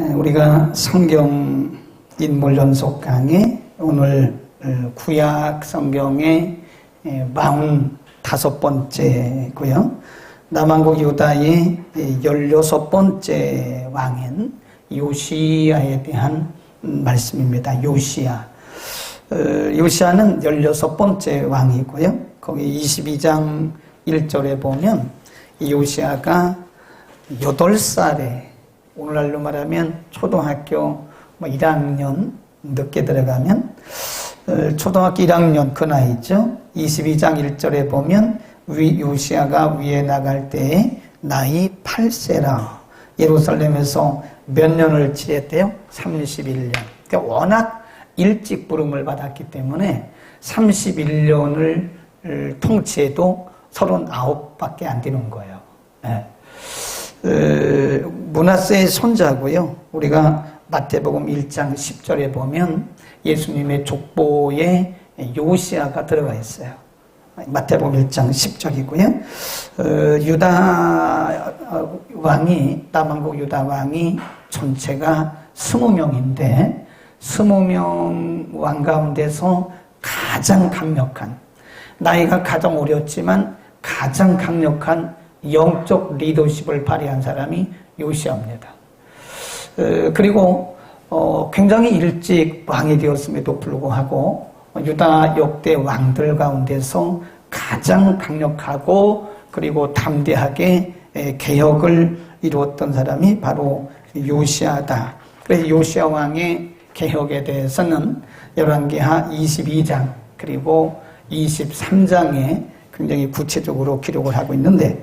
우리가 성경 인물 연속 강의 오늘 구약 성경의 45번째고요. 남왕국 유다의 16번째 왕인 요시야에 대한 말씀입니다. 요시야는 16번째 왕이고요. 거기 22장 1절에 보면 요시야가 8살에 오늘날로 말하면 초등학교 1학년 늦게 들어가면 초등학교 1학년 그 나이죠. 22장 1절에 보면 요시야가 위에 나갈 때에 나이 8세라. 예루살렘에서 몇 년을 지냈대요? 31년. 그러니까 워낙 일찍 부름을 받았기 때문에 31년을 통치해도 39밖에 안 되는 거예요. 네. 므낫세의 손자고요. 우리가 마태복음 1장 10절에 보면 예수님의 족보에 요시야가 들어가 있어요. 마태복음 1장 10절이고요. 유다 왕이, 남왕국 유다 왕이 전체가 20명인데 20명 왕 가운데서 가장 강력한, 나이가 가장 어렸지만 가장 강력한 영적 리더십을 발휘한 사람이 요시야입니다. 그리고 굉장히 일찍 왕이 되었음에도 불구하고 유다 역대 왕들 가운데서 가장 강력하고 그리고 담대하게 개혁을 이루었던 사람이 바로 요시야다. 그래서 요시야 왕의 개혁에 대해서는 열왕기하 22장 그리고 23장에 굉장히 구체적으로 기록을 하고 있는데,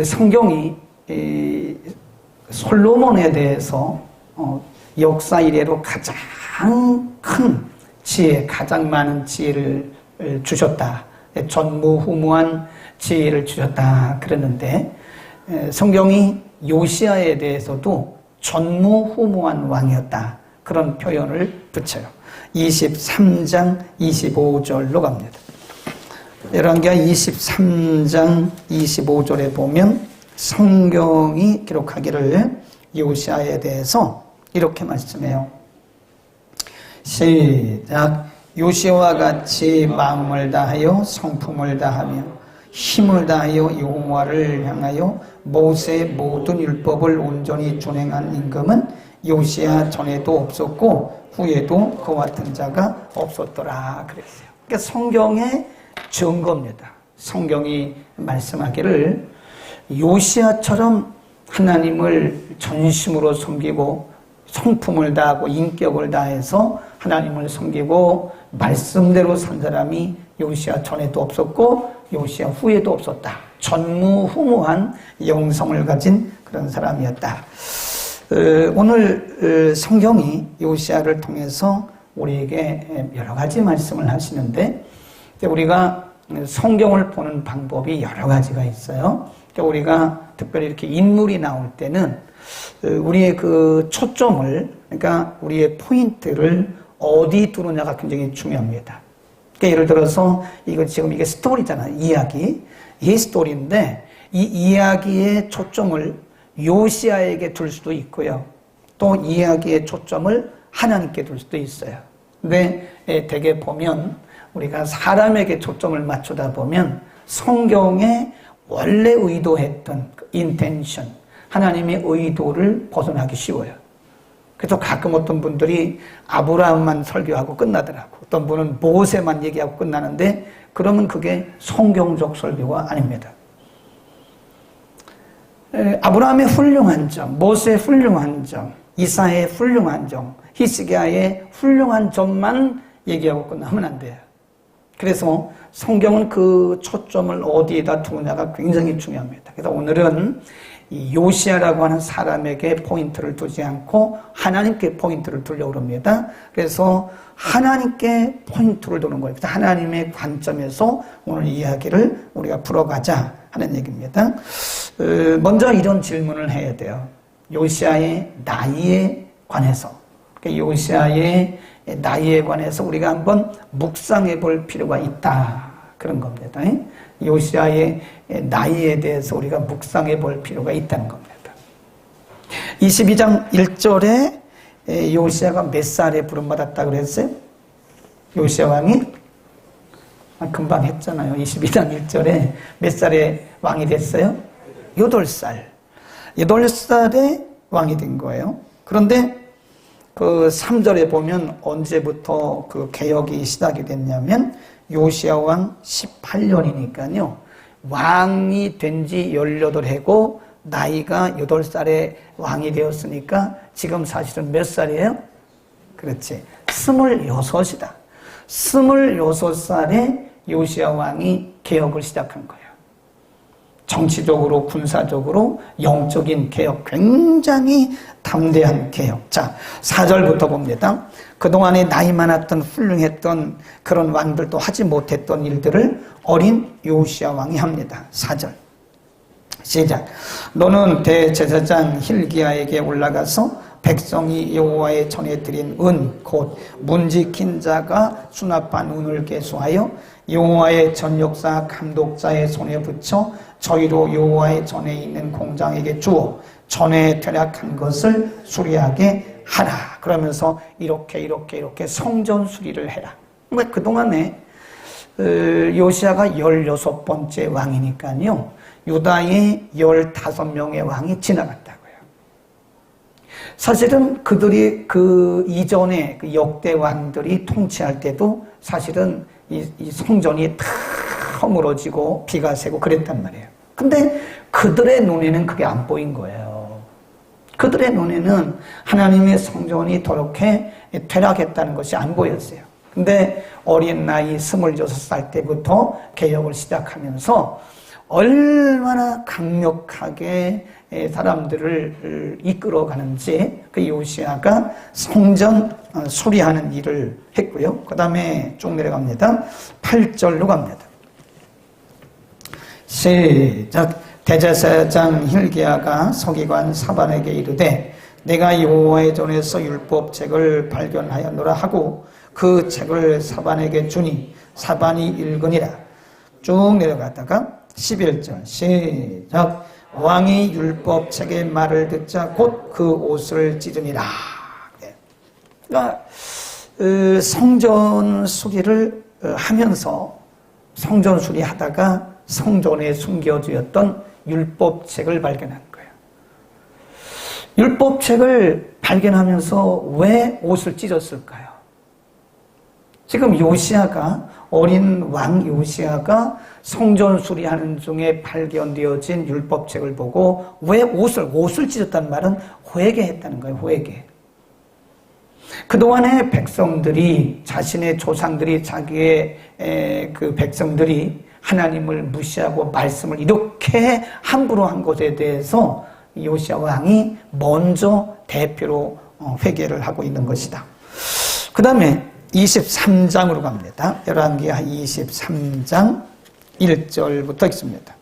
성경이 솔로몬에 대해서 역사 이래로 가장 큰 지혜, 가장 많은 지혜를 주셨다. 전무후무한 지혜를 주셨다. 그랬는데, 성경이 요시야에 대해서도 전무후무한 왕이었다. 그런 표현을 붙여요. 23장 25절로 갑니다. 열왕기하 23장 25절에 보면 성경이 기록하기를 요시야에 대해서 이렇게 말씀해요. 시작. 요시야와 같이 마음을 다하여 성품을 다하며 힘을 다하여 여호와를 향하여 모세의 모든 율법을 온전히 준행한 임금은 요시야 전에도 없었고 후에도 그와 같은 자가 없었더라 그랬어요. 그러니까 성경의 증거입니다. 성경이 말씀하기를 요시야처럼 하나님을 전심으로 섬기고 성품을 다하고 인격을 다해서 하나님을 섬기고 말씀대로 산 사람이 요시야 전에도 없었고 요시야 후에도 없었다. 전무후무한 영성을 가진 그런 사람이었다. 오늘 성경이 요시야를 통해서 우리에게 여러 가지 말씀을 하시는데, 우리가 성경을 보는 방법이 여러 가지가 있어요. 우리가 특별히 이렇게 인물이 나올 때는 우리의 그 초점을, 그러니까 우리의 포인트를 어디 두느냐가 굉장히 중요합니다. 그러니까 예를 들어서 이거 지금 이게 스토리잖아요. 이야기. 이 스토리인데 이 이야기의 초점을 요시야에게 둘 수도 있고요. 또 이야기의 초점을 하나님께 둘 수도 있어요. 근데 대개 보면 우리가 사람에게 초점을 맞추다 보면 성경에 원래 의도했던 인텐션, 하나님의 의도를 벗어나기 쉬워요. 그래서 가끔 어떤 분들이 아브라함만 설교하고 끝나더라고. 어떤 분은 모세만 얘기하고 끝나는데 그러면 그게 성경적 설교가 아닙니다. 아브라함의 훌륭한 점, 모세의 훌륭한 점, 이사의 훌륭한 점, 히스기야의 훌륭한 점만 얘기하고 끝나면 안 돼요. 그래서 성경은 그 초점을 어디에다 두느냐가 굉장히 중요합니다. 그래서 오늘은 이 요시야라고 하는 사람에게 포인트를 두지 않고 하나님께 포인트를 두려고 합니다. 그래서 하나님께 포인트를 두는 거예요. 그래서 하나님의 관점에서 오늘 이야기를 우리가 풀어가자 하는 얘기입니다. 먼저 이런 질문을 해야 돼요. 요시야의 나이에 관해서. 그러니까 요시야의 나이에 관해서 우리가 한번 묵상해 볼 필요가 있다. 그런 겁니다. 요시야의 나이에 대해서 우리가 묵상해 볼 필요가 있다는 겁니다. 22장 1절에 요시야가 몇 살에 부름받았다 그랬어요? 요시야 왕이? 금방 했잖아요. 22장 1절에 몇 살에 왕이 됐어요? 8살. 8살에 왕이 된 거예요. 그런데 그 3절에 보면 언제부터 그 개혁이 시작이 됐냐면 요시야 왕 18년이니까요. 왕이 된 지 18해고 나이가 8살에 왕이 되었으니까 지금 사실은 몇 살이에요? 그렇지. 26이다. 26살에 요시야 왕이 개혁을 시작한 거예요. 정치적으로, 군사적으로, 영적인 개혁, 굉장히 담대한 개혁. 자, 4절부터 봅니다. 그동안에 나이 많았던 훌륭했던 그런 왕들도 하지 못했던 일들을 어린 요시야 왕이 합니다. 4절. 시작. 너는 대제사장 hil기야에게 올라가서 백성이 여호와의 전에 드린 은 곧 문지킨 자가 수납한 은을 계수하여 여호와의 전역사 감독자의 손에 붙여 저희로 여호와의 전에 있는 공장에게 주어 전에 퇴락한 것을 수리하게 하라. 그러면서 이렇게 성전 수리를 해라. 그러니까 그동안에 요시야가 16번째 왕이니까요. 유다의 15명의 왕이 지나갔다고요. 사실은 그들이 그 이전에 그 역대 왕들이 통치할 때도 사실은 이 성전이 다 허물어지고 비가 새고 그랬단 말이에요. 근데 그들의 눈에는 그게 안 보인 거예요. 그들의 눈에는 하나님의 성전이 저렇게 퇴락했다는 것이 안 보였어요. 근데 어린 나이 26살 때부터 개혁을 시작하면서 얼마나 강력하게 사람들을 이끌어가는지 그 요시야가 성전 수리하는 일을 했고요. 그 다음에 쭉 내려갑니다. 8절로 갑니다. 시작. 대제사장 hil기야가 서기관 사반에게 이르되 내가 여호와의 전에서 율법책을 발견하였노라 하고 그 책을 사반에게 주니 사반이 읽으니라. 쭉 내려가다가 11절 시작. 왕이 율법책의 말을 듣자 곧 그 옷을 찢으니라. 그러니까 성전 수리를 하면서 성전 수리하다가 성전에 숨겨두었던 율법책을 발견한 거예요. 율법책을 발견하면서 왜 옷을 찢었을까요? 지금 요시야가 어린 왕 요시야가 성전 수리하는 중에 발견되어진 율법책을 보고 왜 옷을 찢었다는 말은 회개했다는 거예요. 회개. 그동안에 백성들이 자신의 조상들이 자기의 그 백성들이 하나님을 무시하고 말씀을 이렇게 함부로 한 것에 대해서 요시야 왕이 먼저 대표로 회개를 하고 있는 것이다. 그 다음에 23장으로 갑니다. 열왕기하 23장 1절부터 읽습니다.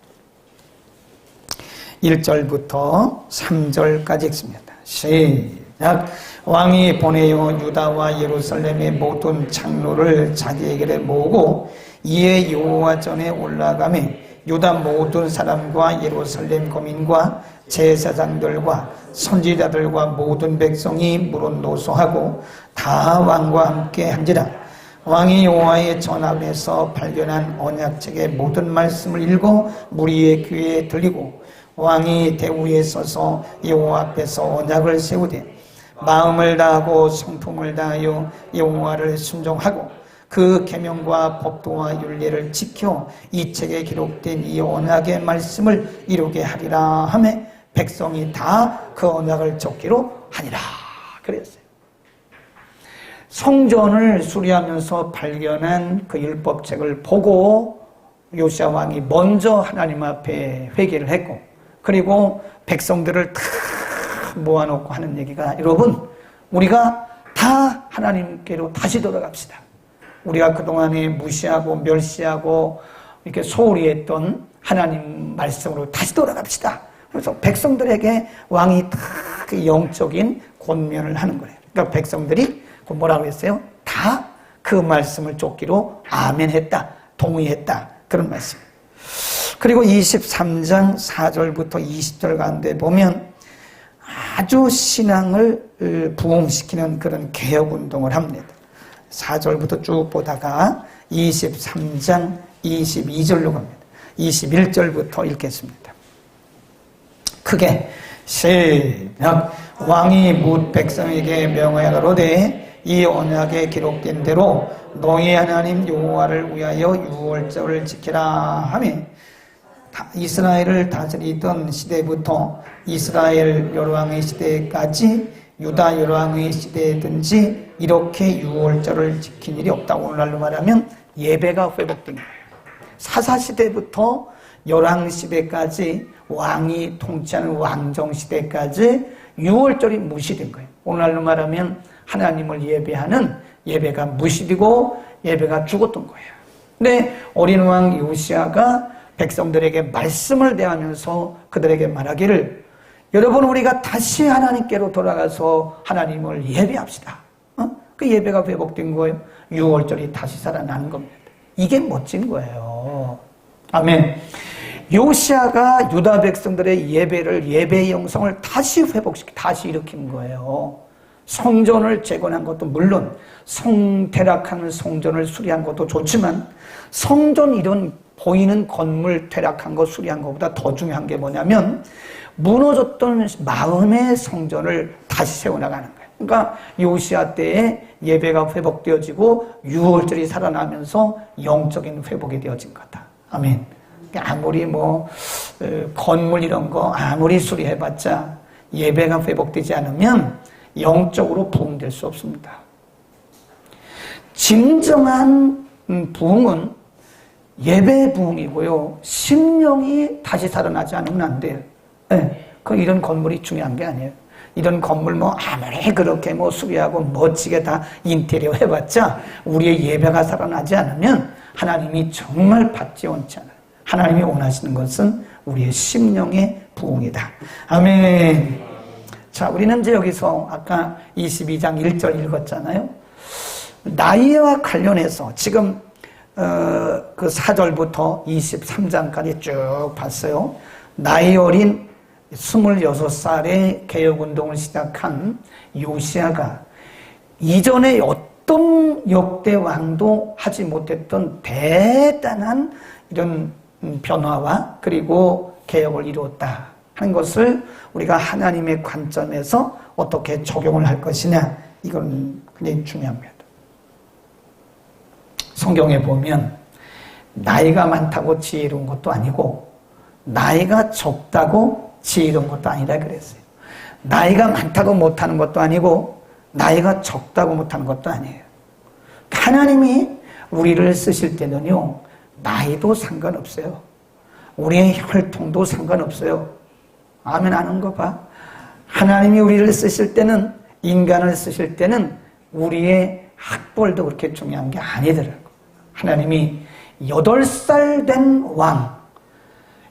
1절부터 3절까지 읽습니다. 시작. 왕이 보내어 유다와 예루살렘의 모든 장로를 자기에게 모으고 이에 여호와 전에 올라가며 유다 모든 사람과 예루살렘 거민과 제사장들과 선지자들과 모든 백성이 물은 노소하고 다 왕과 함께 한지라. 왕이 여호와의 전함에서 발견한 언약책의 모든 말씀을 읽어 무리의 귀에 들리고 왕이 대우에 서서 여호와 앞에서 언약을 세우되 마음을 다하고 성품을 다하여 여호와를 순종하고 그 계명과 법도와 율례를 지켜 이 책에 기록된 이 언약의 말씀을 이루게 하리라 하며 백성이 다 그 언약을 쫓기로 하니라. 그랬어요. 성전을 수리하면서 발견한 그 율법책을 보고 요시야 왕이 먼저 하나님 앞에 회개를 했고, 그리고 백성들을 다 모아놓고 하는 얘기가, 여러분, 우리가 다 하나님께로 다시 돌아갑시다. 우리가 그동안에 무시하고 멸시하고 이렇게 소홀히 했던 하나님 말씀으로 다시 돌아갑시다. 그래서 백성들에게 왕이 다 그 영적인 권면을 하는 거예요. 그러니까 백성들이 뭐라고 했어요? 다 그 말씀을 쫓기로 아멘했다, 동의했다, 그런 말씀. 그리고 23장 4절부터 20절 가운데 보면 아주 신앙을 부흥시키는 그런 개혁운동을 합니다. 4절부터 쭉 보다가 23장 22절로 갑니다. 21절부터 읽겠습니다. 크게 시작. 왕이 뭇 백성에게 명하여가로되 이 언약에 기록된 대로 너희 하나님 여호와를 위하여 유월절을 지키라 하며 이스라엘을 다스리던 시대부터 이스라엘 여로왕의 시대까지 유다 여로왕의 시대든지 이렇게 유월절을 지킨 일이 없다. 오늘날로 말하면 예배가 회복된 거예요. 사사시대부터 열왕시대까지 왕이 통치하는 왕정시대까지 유월절이 무시된 거예요. 오늘날로 말하면 하나님을 예배하는 예배가 무시되고 예배가 죽었던 거예요. 근데 어린 왕 요시아가 백성들에게 말씀을 대하면서 그들에게 말하기를 여러분 우리가 다시 하나님께로 돌아가서 하나님을 예배합시다. 그 예배가 회복된 거예요. 유월절이 다시 살아나는 겁니다. 이게 멋진 거예요. 아멘. 요시아가 유다 백성들의 예배의 영성을 다시 회복시키, 다시 일으킨 거예요. 성전을 재건한 것도 물론 퇴락하는 성전을 수리한 것도 좋지만 성전 이런 보이는 건물 퇴락한 거 수리한 것보다 더 중요한 게 뭐냐면 무너졌던 마음의 성전을 다시 세워나가는 거예요. 그러니까 요시아 때에 예배가 회복되어지고 유월절이 살아나면서 영적인 회복이 되어진 거다. 아멘. 아무리 건물 이런 거 아무리 수리해봤자 예배가 회복되지 않으면 영적으로 부흥될 수 없습니다. 진정한 부흥은 예배의 부흥이고요. 심령이 다시 살아나지 않으면 안 돼요. 네, 이런 건물이 중요한 게 아니에요. 이런 건물 아무리 그렇게 수리하고 멋지게 다 인테리어 해봤자 우리의 예배가 살아나지 않으면 하나님이 정말 받지 않지 않아요. 하나님이 원하시는 것은 우리의 심령의 부흥이다. 아멘. 자, 우리는 이제 여기서 아까 22장 1절 읽었잖아요. 나이와 관련해서 지금 그 4절부터 23장까지 쭉 봤어요. 나이 어린 26살에 개혁운동을 시작한 요시아가 이전에 어떤 역대 왕도 하지 못했던 대단한 이런 변화와 그리고 개혁을 이루었다 하는 것을 우리가 하나님의 관점에서 어떻게 적용을 할 것이냐, 이건 굉장히 중요합니다. 성경에 보면 나이가 많다고 지혜로운 것도 아니고 나이가 적다고 지혜로운 것도 아니라 그랬어요. 나이가 많다고 못하는 것도 아니고 나이가 적다고 못하는 것도 아니에요. 하나님이 우리를 쓰실 때는요, 나이도 상관없어요. 우리의 혈통도 상관없어요. 아멘 하는 거 봐. 하나님이 우리를 쓰실 때는, 인간을 쓰실 때는 우리의 학벌도 그렇게 중요한 게 아니더라고요. 하나님이 8살 된 왕,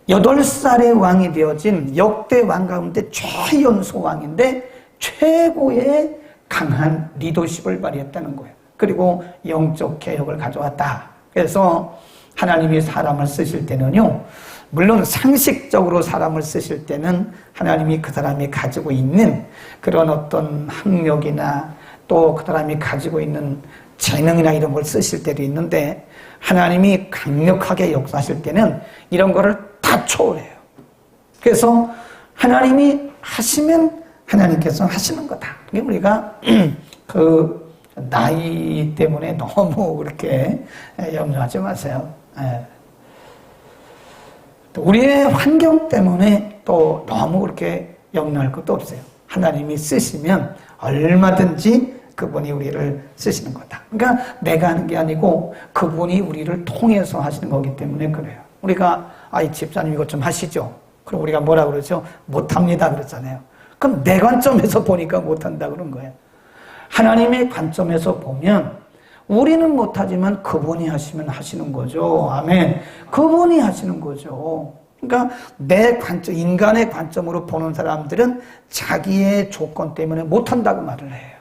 8살의 왕이 되어진 역대 왕 가운데 최연소 왕인데 최고의 강한 리더십을 발휘했다는 거예요. 그리고 영적 개혁을 가져왔다. 그래서 하나님이 사람을 쓰실 때는요, 물론 상식적으로 사람을 쓰실 때는 하나님이 그 사람이 가지고 있는 그런 어떤 학력이나 또 그 사람이 가지고 있는 재능이나 이런 걸 쓰실 때도 있는데 하나님이 강력하게 역사하실 때는 이런 거를 다 초월해요. 그래서 하나님이 하시면 하나님께서 하시는 거다. 이게 우리가 그 나이 때문에 너무 그렇게 염려하지 마세요. 우리의 환경 때문에 또 너무 그렇게 염려할 것도 없어요. 하나님이 쓰시면 얼마든지 그분이 우리를 쓰시는 거다. 그러니까 내가 하는 게 아니고 그분이 우리를 통해서 하시는 거기 때문에 그래요. 우리가 집사님 이것 좀 하시죠. 그럼 우리가 뭐라 그러죠? 못합니다 그랬잖아요. 그럼 내 관점에서 보니까 못한다 그런 거예요. 하나님의 관점에서 보면 우리는 못하지만 그분이 하시면 하시는 거죠. 아멘. 그분이 하시는 거죠. 그러니까 내 관점, 인간의 관점으로 보는 사람들은 자기의 조건 때문에 못한다고 말을 해요.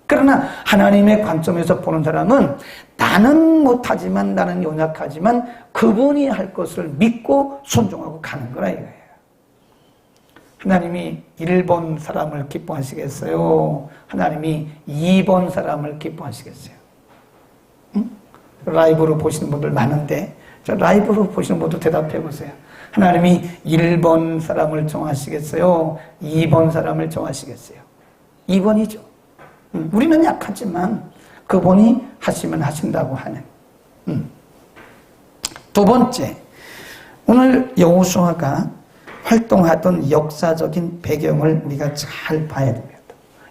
그러나 하나님의 관점에서 보는 사람은 나는 못하지만, 나는 연약하지만 그분이 할 것을 믿고 순종하고 가는 거라 이거예요. 하나님이 1번 사람을 기뻐하시겠어요? 하나님이 2번 사람을 기뻐하시겠어요? 응? 라이브로 보시는 분들 많은데 라이브로 보시는 분도 대답해 보세요. 하나님이 1번 사람을 좋아하시겠어요? 2번 사람을 좋아하시겠어요? 2번이죠. 우리는 약하지만 그분이 하시면 하신다고 하는. 두 번째, 오늘 여호수아가 활동하던 역사적인 배경을 우리가 잘 봐야 됩니다.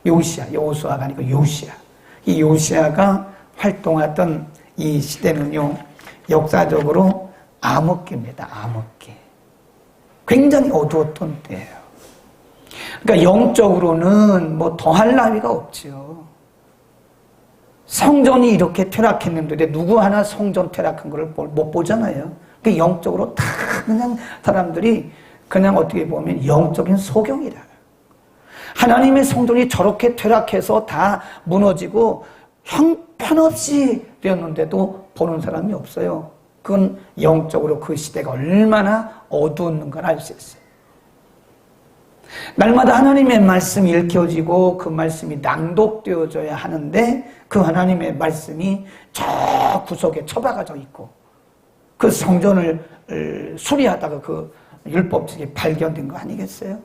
여호수아가 아니고 요시야. 이 요시야가 활동하던 이 시대는요, 역사적으로 암흑기입니다. 암흑기. 굉장히 어두웠던 때예요. 그러니까 영적으로는 뭐 더할 나위가 없죠. 성전이 이렇게 퇴락했는데 누구 하나 성전 퇴락한 걸 못 보잖아요. 그 영적으로 다 그냥 사람들이 그냥 어떻게 보면 영적인 소경이라. 하나님의 성전이 저렇게 퇴락해서 다 무너지고 형편없이 되었는데도 보는 사람이 없어요. 그건 영적으로 그 시대가 얼마나 어두웠는 걸 알 수 있어요. 날마다 하나님의 말씀이 읽혀지고 그 말씀이 낭독되어져야 하는데 그 하나님의 말씀이 저 구석에 처박아져 있고 그 성전을 수리하다가 그 율법책이 발견된 거 아니겠어요?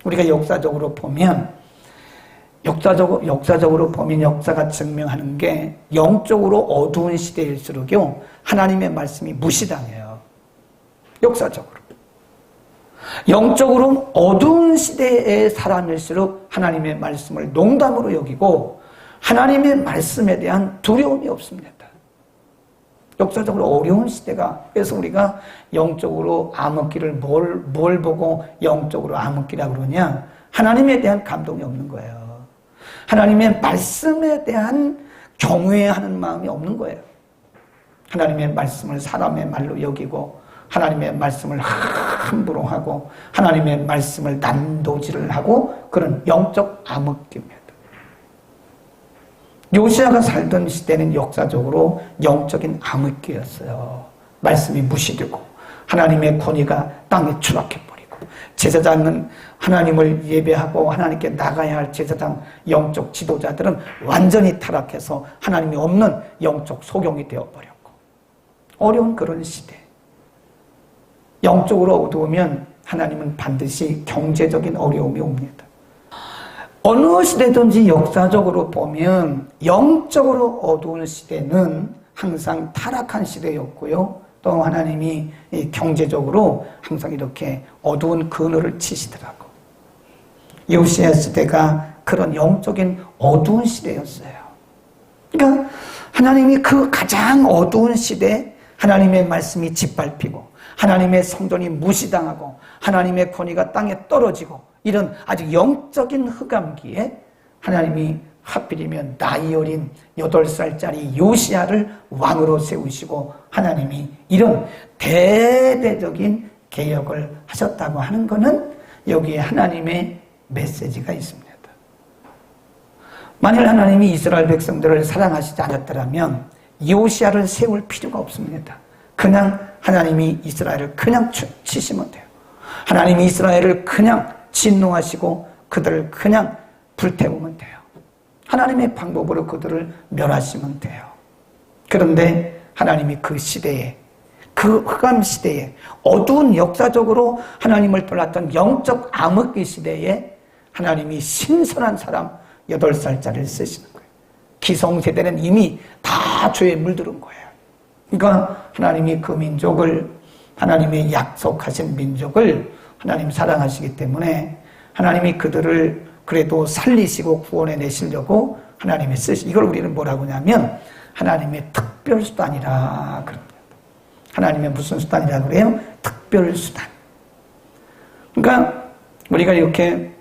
우리가 역사적으로 보면 역사가 증명하는 게 영적으로 어두운 시대일수록요 하나님의 말씀이 무시당해요. 역사적으로. 영적으로 어두운 시대의 사람일수록 하나님의 말씀을 농담으로 여기고 하나님의 말씀에 대한 두려움이 없습니다. 역사적으로 어려운 시대가, 그래서 우리가 영적으로 암흑기를 뭘 보고 영적으로 암흑기라고 그러냐? 하나님에 대한 감동이 없는 거예요. 하나님의 말씀에 대한 경외하는 마음이 없는 거예요. 하나님의 말씀을 사람의 말로 여기고 하나님의 말씀을 함부로 하고 하나님의 말씀을 난도질을 하고 그런 영적 암흑기입니다. 요시야가 살던 시대는 역사적으로 영적인 암흑기였어요. 말씀이 무시되고 하나님의 권위가 땅에 추락해버리고 제사장은 하나님을 예배하고 하나님께 나가야 할 제사장 영적 지도자들은 완전히 타락해서 하나님이 없는 영적 소경이 되어버렸고 어려운 그런 시대. 영적으로 어두우면 하나님은 반드시 경제적인 어려움이 옵니다. 어느 시대든지 역사적으로 보면 영적으로 어두운 시대는 항상 타락한 시대였고요. 또 하나님이 경제적으로 항상 이렇게 어두운 그늘을 치시더라고. 요시야 시대가 그런 영적인 어두운 시대였어요. 그러니까 하나님이 그 가장 어두운 시대 하나님의 말씀이 짓밟히고 하나님의 성전이 무시당하고 하나님의 권위가 땅에 떨어지고 이런 아주 영적인 흑암기에 하나님이 하필이면 나이 어린 8살짜리 요시야를 왕으로 세우시고 하나님이 이런 대대적인 개혁을 하셨다고 하는 것은 여기에 하나님의 메시지가 있습니다. 만일 하나님이 이스라엘 백성들을 사랑하시지 않았더라면 요시야를 세울 필요가 없습니다. 그냥 하나님이 이스라엘을 그냥 치시면 돼요. 하나님이 이스라엘을 그냥 진노하시고 그들을 그냥 불태우면 돼요. 하나님의 방법으로 그들을 멸하시면 돼요. 그런데 하나님이 그 시대에, 그 흑암 시대에, 어두운 역사적으로 하나님을 떠났던 영적 암흑기 시대에 하나님이 신선한 사람 8살짜리를 쓰시는 거예요. 기성세대는 이미 다 죄에 물들은 거예요. 그러니까 하나님이 그 민족을, 하나님의 약속하신 민족을 하나님 사랑하시기 때문에 하나님이 그들을 그래도 살리시고 구원해 내시려고 하나님이 이걸 우리는 뭐라고 하냐면 하나님의 특별수단이라 그럽니다. 하나님의 무슨 수단이라고 그래요? 특별수단. 그러니까 우리가 이렇게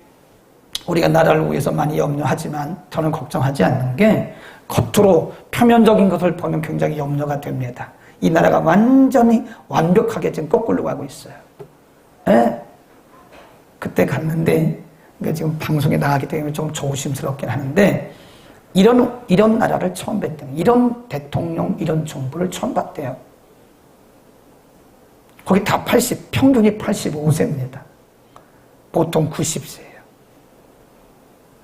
우리가 나라를 위해서 많이 염려하지만 저는 걱정하지 않는 게 겉으로 표면적인 것을 보면 굉장히 염려가 됩니다. 이 나라가 완전히 완벽하게 지금 거꾸로 가고 있어요. 네? 그때 갔는데 지금 방송에 나가기 때문에 좀 조심스럽긴 하는데 이런 나라를 처음 뵀대요. 이런 대통령, 이런 정부를 처음 봤대요. 거기 다 평균이 85세입니다. 보통 90세예요.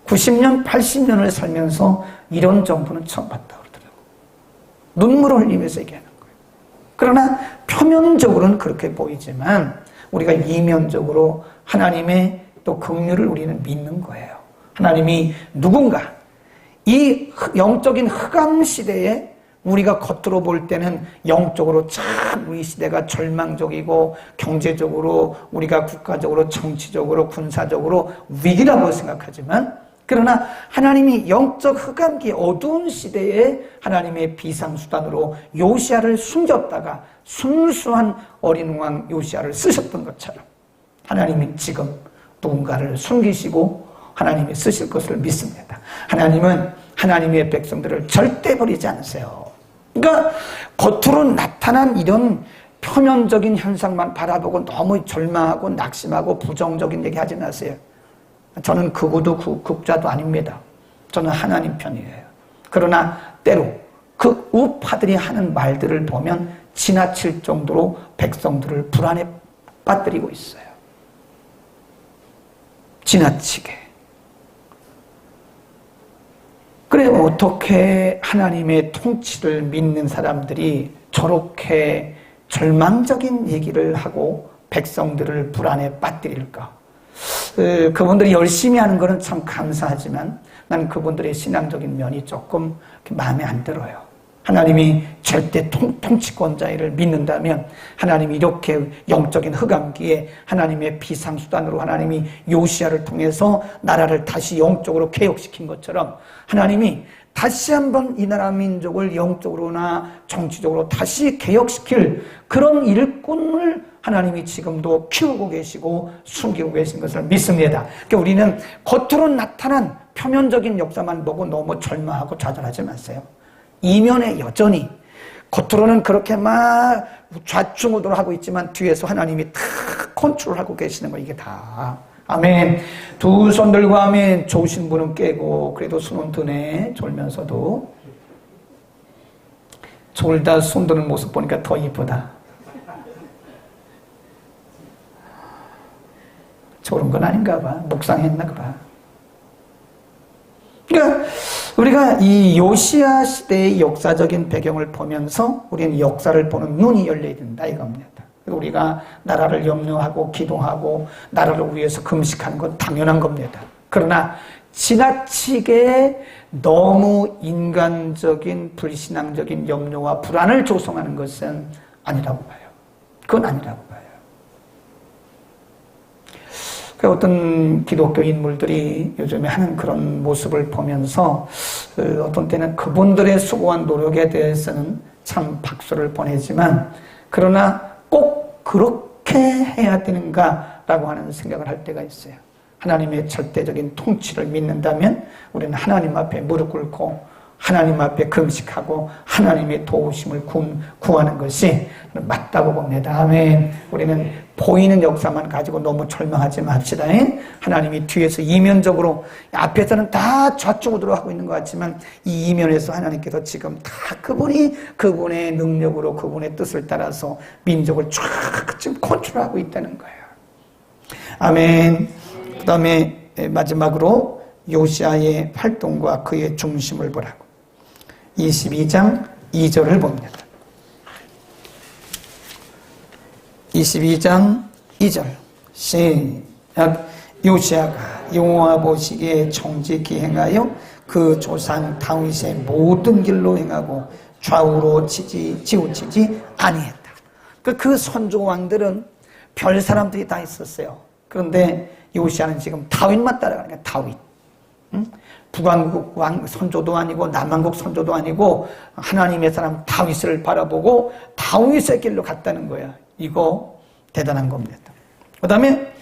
90년, 80년을 살면서 이런 정부는 처음 봤다고 그러더라고요. 눈물을 흘리면서 얘기하는 거예요. 그러나 표면적으로는 그렇게 보이지만 우리가 이면적으로 하나님의 또 긍휼을 우리는 믿는 거예요. 하나님이 누군가 이 영적인 흑암 시대에 우리가 겉으로 볼 때는 영적으로 참 우리 시대가 절망적이고 경제적으로 우리가 국가적으로 정치적으로 군사적으로 위기라고 생각하지만 그러나 하나님이 영적 흑암기 어두운 시대에 하나님의 비상수단으로 요시야를 숨겼다가 순수한 어린 왕 요시야를 쓰셨던 것처럼 하나님이 지금 누군가를 숨기시고 하나님이 쓰실 것을 믿습니다. 하나님은 하나님의 백성들을 절대 버리지 않으세요. 그러니까 겉으로 나타난 이런 표면적인 현상만 바라보고 너무 절망하고 낙심하고 부정적인 얘기 하지 마세요. 저는 극우도 극자도 아닙니다. 저는 하나님 편이에요. 그러나 때로 그 우파들이 하는 말들을 보면 지나칠 정도로 백성들을 불안에 빠뜨리고 있어요. 지나치게. 그래 어떻게 하나님의 통치를 믿는 사람들이 저렇게 절망적인 얘기를 하고 백성들을 불안에 빠뜨릴까? 그분들이 열심히 하는 것은 참 감사하지만 나는 그분들의 신앙적인 면이 조금 마음에 안 들어요. 하나님이 절대 통치권자를 믿는다면 하나님이 이렇게 영적인 흑암기에 하나님의 비상수단으로 하나님이 요시야를 통해서 나라를 다시 영적으로 개혁시킨 것처럼 하나님이 다시 한번 이 나라 민족을 영적으로나 정치적으로 다시 개혁시킬 그런 일꾼을 하나님이 지금도 키우고 계시고 숨기고 계신 것을 믿습니다. 그러니까 우리는 겉으로 나타난 표면적인 역사만 보고 너무 절망하고 좌절하지 마세요. 이면에 여전히 겉으로는 그렇게 막 좌충우돌 하고 있지만 뒤에서 하나님이 다 컨트롤하고 계시는 거 이게 다. 아멘. 두 손 들고 아멘. 좋으신 분은 깨고 그래도 손은 드네. 졸면서도. 졸다 손 드는 모습 보니까 더 이쁘다. 졸은 건 아닌가 봐. 묵상했나 봐. 그러니까 우리가 이 요시야 시대의 역사적인 배경을 보면서 우리는 역사를 보는 눈이 열려야 된다 이겁니다. 우리가 나라를 염려하고 기도하고 나라를 위해서 금식하는 건 당연한 겁니다. 그러나 지나치게 너무 인간적인 불신앙적인 염려와 불안을 조성하는 것은 아니라고 봐요. 그건 아니라고 봐요. 어떤 기독교 인물들이 요즘에 하는 그런 모습을 보면서 어떤 때는 그분들의 수고한 노력에 대해서는 참 박수를 보내지만 그러나 꼭 그렇게 해야 되는가라고 하는 생각을 할 때가 있어요. 하나님의 절대적인 통치를 믿는다면 우리는 하나님 앞에 무릎 꿇고 하나님 앞에 금식하고 하나님의 도우심을 구하는 것이 맞다고 봅니다. 아멘. 우리는 보이는 역사만 가지고 너무 절망하지 맙시다. 하나님이 뒤에서 이면적으로 앞에서는 다 좌충우돌 하고 있는 것 같지만 이 이면에서 하나님께서 지금 다 그분의 능력으로 그분의 뜻을 따라서 민족을 쫙 지금 컨트롤하고 있다는 거예요. 아멘. 그 다음에 마지막으로 요시야의 활동과 그의 중심을 보라고 22장 2절을 봅니다. 22장 2절 시작. 요시야가 여호와 보시기에 정직히 행하여 그 조상 다윗의 모든 길로 행하고 좌우로 치우치지 아니했다. 그 선조 왕들은 별 사람들이 다 있었어요. 그런데 요시야는 지금 다윗만 따라가는 거야. 다윗. 북왕국 왕 선조도 아니고 남왕국 선조도 아니고 하나님의 사람 다윗을 바라보고 다윗의 길로 갔다는 거야. 이거 대단한 겁니다. 그 다음에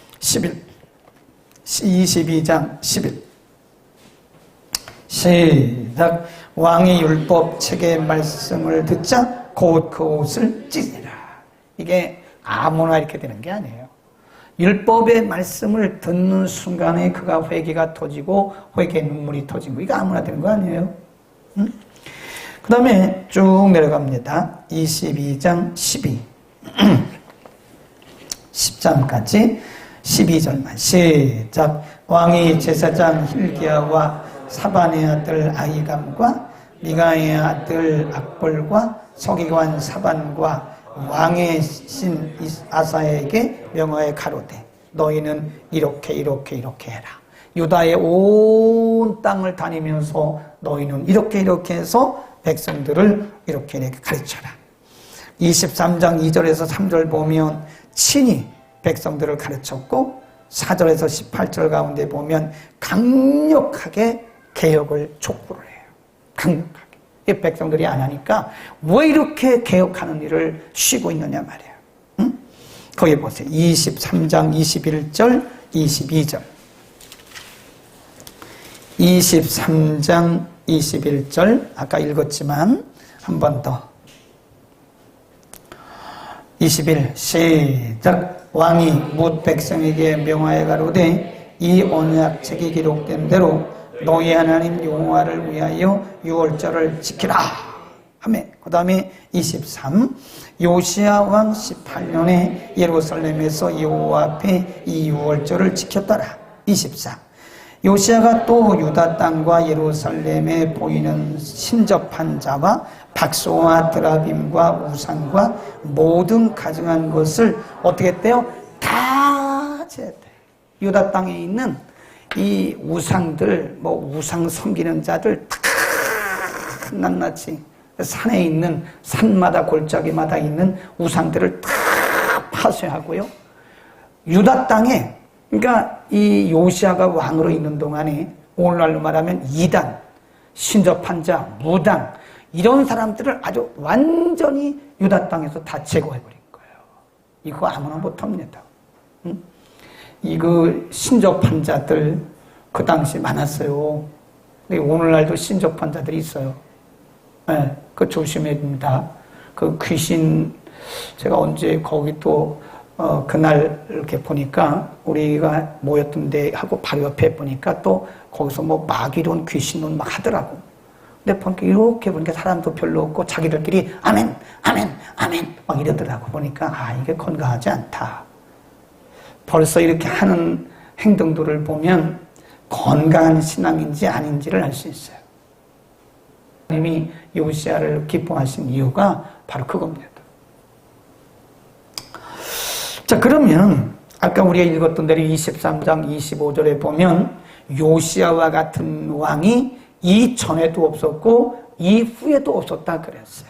22장 11 시작. 왕의 율법 책의 말씀을 듣자 곧 그 옷을 찢으라. 이게 아무나 이렇게 되는 게 아니에요. 율법의 말씀을 듣는 순간에 그가 회개가 터지고 회개 눈물이 터진 거. 이거 아무나 되는 거 아니에요. 응? 그 다음에 쭉 내려갑니다. 22장 12 10장까지 12절만 시작. 왕이 제사장 hil기야와 사반의 아들 아히감과 미가의 아들 악볼과 서기관 사반과 왕의 신 아사에게 명하여 가로되 너희는 이렇게 해라. 유다의 온 땅을 다니면서 너희는 이렇게 해서 백성들을 이렇게 가르쳐라. 23장 2절에서 3절 보면 친히 백성들을 가르쳤고 4절에서 18절 가운데 보면 강력하게 개혁을 촉구를 해요. 강력하게. 이 백성들이 안 하니까 왜 이렇게 개혁하는 일을 쉬고 있느냐 말이에요. 응? 거기 보세요. 23장 21절 22절 23장 21절 아까 읽었지만 한 번 더 21 시작. 왕이 뭇 백성에게 명하여 가로되 이 언약책이 기록된 대로 너희 하나님 여호와를 위하여 유월절을 지키라 하며 그 다음에 23 요시야 왕 18년에 예루살렘에서 여호와 앞에 이 유월절을 지켰더라. 24 요시야가 또 유다 땅과 예루살렘에 보이는 신접한 자와 박소와 드라빔과 우상과 모든 가증한 것을 어떻게 했대요? 다 제했대요. 유다 땅에 있는 이 우상들, 우상 섬기는 자들 다 낱낱이 산에 있는 산마다 골짜기마다 있는 우상들을 다 파쇄하고요. 유다 땅에 그러니까 이 요시야가 왕으로 있는 동안에 오늘날로 말하면 이단, 신접한 자, 무당 이런 사람들을 아주 완전히 유다 땅에서 다 제거해버린 거예요. 이거 아무나 못합니다. 응? 이거 신접한 자들 그 당시 많았어요. 근데 오늘날도 신접한 자들이 있어요. 네, 그 조심해야 됩니다. 그 귀신 제가 언제 거기 또 그날 이렇게 보니까 우리가 모였던 데 하고 바로 옆에 보니까 또 거기서 마귀론 귀신론 막 하더라고. 근데 보니까 이렇게 보니까 사람도 별로 없고 자기들끼리 아멘 아멘 아멘 막 이러더라고. 보니까 이게 건강하지 않다. 벌써 이렇게 하는 행동들을 보면 건강한 신앙인지 아닌지를 알 수 있어요. 하나님이 요시야를 기뻐하신 이유가 바로 그겁니다. 자, 그러면 아까 우리가 읽었던 대로 23장 25절에 보면 요시야와 같은 왕이 이전에도 없었고 이후에도 없었다 그랬어요.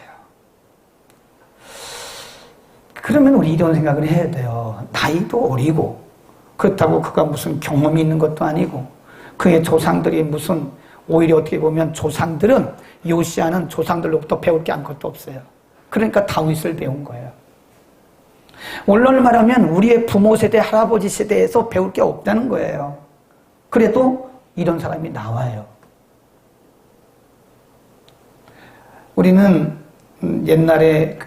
그러면 우리 이런 생각을 해야 돼요. 나이도 어리고 그렇다고 그가 무슨 경험이 있는 것도 아니고 그의 조상들이 무슨 오히려 어떻게 보면 조상들은 요시야는 조상들로부터 배울 게 아무것도 없어요. 그러니까 다윗을 배운 거예요. 오늘날 말하면 우리의 부모 세대, 할아버지 세대에서 배울 게 없다는 거예요. 그래도 이런 사람이 나와요. 우리는 옛날에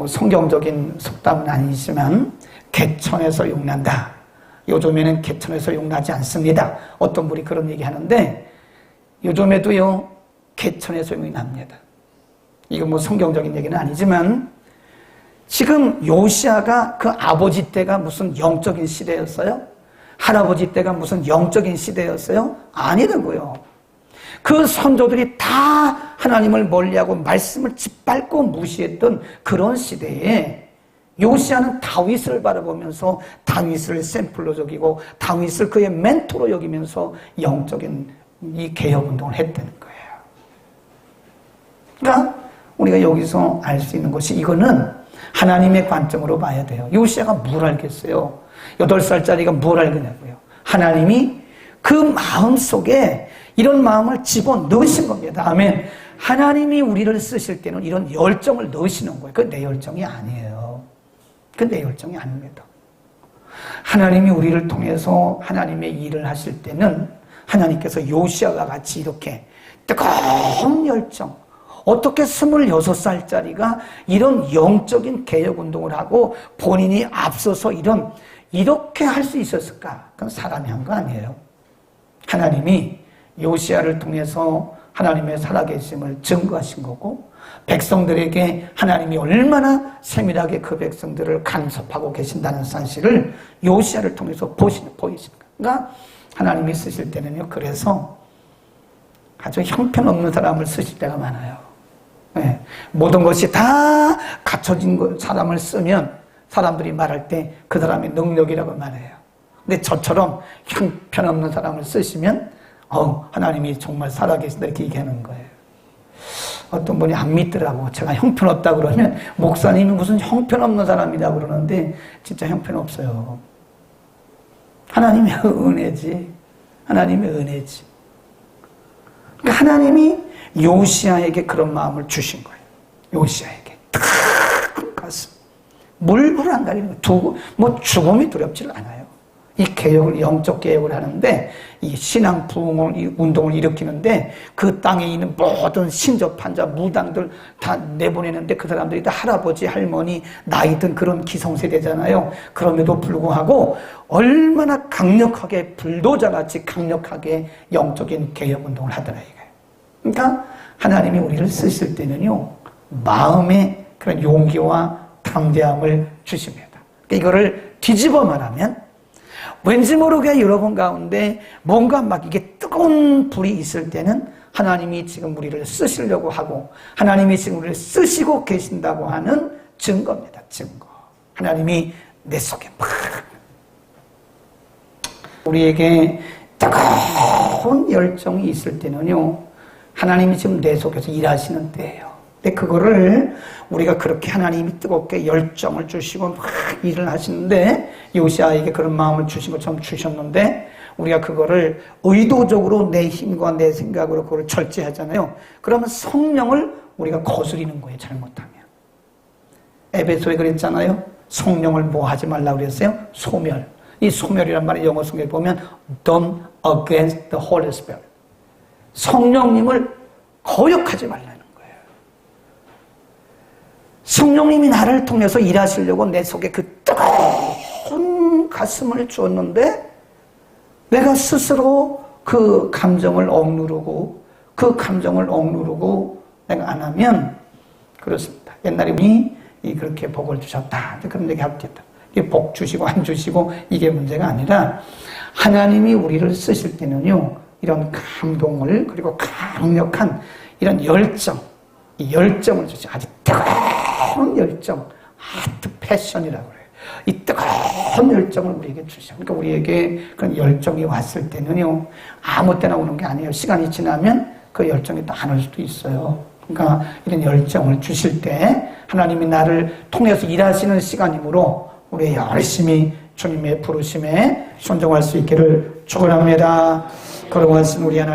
성경적인 속담은 아니지만 개천에서 용난다. 요즘에는 개천에서 용나지 않습니다. 어떤 분이 그런 얘기 하는데 요즘에도요 개천에서 용이 납니다. 이거 성경적인 얘기는 아니지만 지금 요시야가 그 아버지 때가 무슨 영적인 시대였어요? 할아버지 때가 무슨 영적인 시대였어요? 아니라고요. 그 선조들이 다 하나님을 멀리하고 말씀을 짓밟고 무시했던 그런 시대에 요시야는 다윗을 바라보면서 다윗을 샘플로 여기고 다윗을 그의 멘토로 여기면서 영적인 이 개혁운동을 했다는 거예요. 그러니까 우리가 여기서 알 수 있는 것이 이거는 하나님의 관점으로 봐야 돼요. 요시야가 뭘 알겠어요? 8살짜리가 뭘 알겠냐고요. 하나님이 그 마음 속에 이런 마음을 집어넣으신 겁니다. 아멘. 하나님이 우리를 쓰실 때는 이런 열정을 넣으시는 거예요. 그건 내 열정이 아니에요. 그건 내 열정이 아닙니다. 하나님이 우리를 통해서 하나님의 일을 하실 때는 하나님께서 요시야와 같이 이렇게 뜨거운 열정, 어떻게 26살짜리가 이런 영적인 개혁운동을 하고 본인이 앞서서 이렇게 할 수 있었을까? 그건 사람이 한 거 아니에요. 하나님이 요시야를 통해서 하나님의 살아계심을 증거하신 거고, 백성들에게 하나님이 얼마나 세밀하게 그 백성들을 간섭하고 계신다는 사실을 요시야를 통해서 보이시는 거예요. 그러니까 하나님이 쓰실 때는요, 그래서 아주 형편없는 사람을 쓰실 때가 많아요. 네. 모든 것이 다 갖춰진 사람을 쓰면 사람들이 말할 때 그 사람의 능력이라고 말해요. 근데 저처럼 형편없는 사람을 쓰시면 하나님이 정말 살아계신다 이렇게 얘기하는 거예요. 어떤 분이 안 믿더라고. 제가 형편없다 그러면 목사님이 무슨 형편없는 사람이다 그러는데 진짜 형편없어요. 하나님의 은혜지. 하나님의 은혜지. 그러니까 하나님이 요시야에게 그런 마음을 주신 거예요. 요시야에게 큰 가슴, 물불 안 가리는 거, 뭐 죽음이 두렵지 않아요. 이 개혁을, 영적 개혁을 하는데, 이 신앙 부흥을, 이 운동을 일으키는데, 그 땅에 있는 모든 신접한 자, 무당들 다 내보내는데, 그 사람들이 다 할아버지, 할머니, 나이 든 그런 기성세대잖아요. 그럼에도 불구하고, 얼마나 강력하게, 불도저같이 강력하게 영적인 개혁 운동을 하더라, 이거예요. 그러니까, 하나님이 우리를 쓰실 때는요, 마음의 그런 용기와 담대함을 주십니다. 그러니까 이거를 뒤집어 말하면, 왠지 모르게 여러분 가운데 뭔가 막 이게 뜨거운 불이 있을 때는 하나님이 지금 우리를 쓰시려고 하고 하나님이 지금 우리를 쓰시고 계신다고 하는 증거입니다. 증거. 하나님이 내 속에 막 우리에게 뜨거운 열정이 있을 때는요, 하나님이 지금 내 속에서 일하시는 때예요. 근데 그거를 우리가 그렇게 하나님이 뜨겁게 열정을 주시고 막 일을 하시는데, 요시야에게 그런 마음을 주신 것처럼 주셨는데, 우리가 그거를 의도적으로 내 힘과 내 생각으로 그걸 절제하잖아요. 그러면 성령을 우리가 거스리는 거예요, 잘못하면. 에베소에 그랬잖아요. 성령을 뭐 하지 말라고 그랬어요? 소멸. 이 소멸이란 말이 영어 성경에 보면 done against the Holy Spirit. 성령님을 거역하지 말라는 거예요. 성령님이 나를 통해서 일하시려고 내 속에 그 뜨거운 가슴을 주었는데, 내가 스스로 그 감정을 억누르고 내가 안 하면, 그렇습니다. 옛날에 우리 그렇게 복을 주셨다, 그런 얘기 하고 있다. 이게 복 주시고 안 주시고 이게 문제가 아니라, 하나님이 우리를 쓰실 때는요, 이런 감동을, 그리고 강력한 이런 열정, 이 열정을 주시, 아주 뜨거운 열정, 하트 패션이라고 그래요. 이 뜨거운 열정을 우리에게 주시죠. 그러니까 우리에게 그런 열정이 왔을 때는요, 아무 때나 오는 게 아니에요. 시간이 지나면 그 열정이 또 안 올 수도 있어요. 그러니까 이런 열정을 주실 때 하나님이 나를 통해서 일하시는 시간이므로 우리 열심히 주님의 부르심에 순종할 수 있기를 축원합니다. 그러고 하신 우리 하나님.